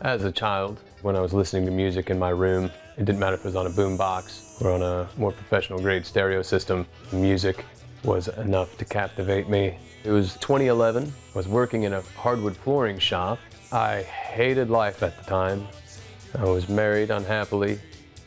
As a child, when I was listening to music in my room, it didn't matter if it was on a boombox or on a more professional grade stereo system. Music was enough to captivate me. It was 2011. I was working in a hardwood flooring shop. I hated life at the time. I was married unhappily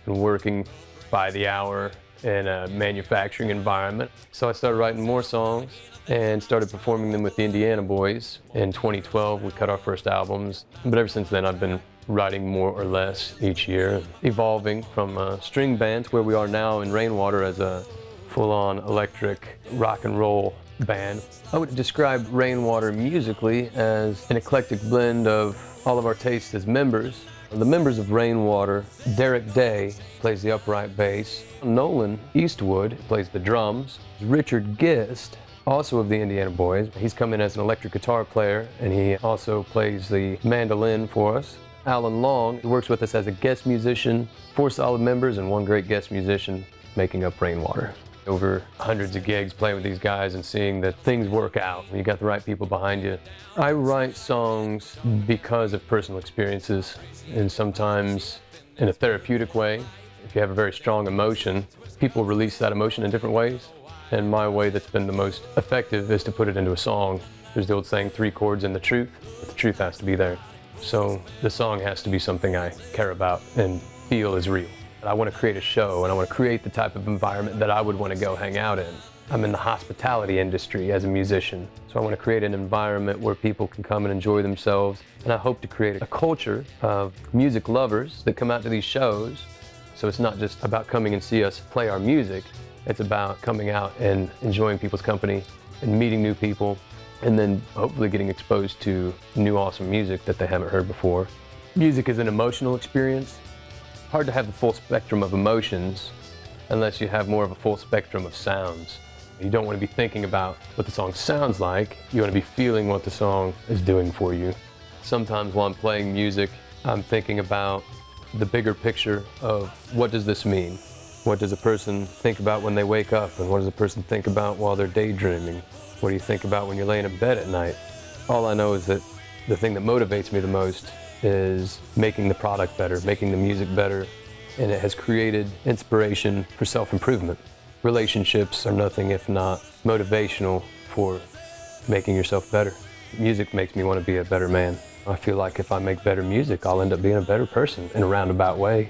and working by the hour in a manufacturing environment. So I started writing more songs and started performing them with the Indiana Boys. In 2012, we cut our first albums, but ever since then I've been writing more or less each year, evolving from a string band to where we are now in Rainwater as a full-on electric rock and roll band. I would describe Rainwater musically as an eclectic blend of all of our tastes as members. The members of Rainwater: Derek Day plays the upright bass, Nolan Eastwood plays the drums, Richard Gist, also of the Indiana Boys, he's come in as an electric guitar player and he also plays the mandolin for us. Alan Long works with us as a guest musician, 4 solid members and 1 great guest musician making up Rainwater. Over hundreds of gigs playing with these guys and seeing that things work out when you got the right people behind you. I write songs because of personal experiences and sometimes in a therapeutic way. If you have a very strong emotion, people release that emotion in different ways. And my way that's been the most effective is to put it into a song. There's the old saying, 3 chords and the truth, but the truth has to be there. So the song has to be something I care about and feel is real. I want to create a show and I want to create the type of environment that I would want to go hang out in. I'm in the hospitality industry as a musician, so I want to create an environment where people can come and enjoy themselves. And I hope to create a culture of music lovers that come out to these shows. So it's not just about coming and see us play our music, it's about coming out and enjoying people's company and meeting new people and then hopefully getting exposed to new awesome music that they haven't heard before. Music is an emotional experience. Hard to have the full spectrum of emotions unless you have more of a full spectrum of sounds. You don't want to be thinking about what the song sounds like, you want to be feeling what the song is doing for you. Sometimes while I'm playing music, I'm thinking about the bigger picture of what does this mean? What does a person think about when they wake up? And what does a person think about while they're daydreaming? What do you think about when you're laying in bed at night? All I know is that the thing that motivates me the most is making the product better, making the music better, and it has created inspiration for self-improvement. Relationships are nothing if not motivational for making yourself better. Music makes me want to be a better man. I feel like if I make better music, I'll end up being a better person in a roundabout way.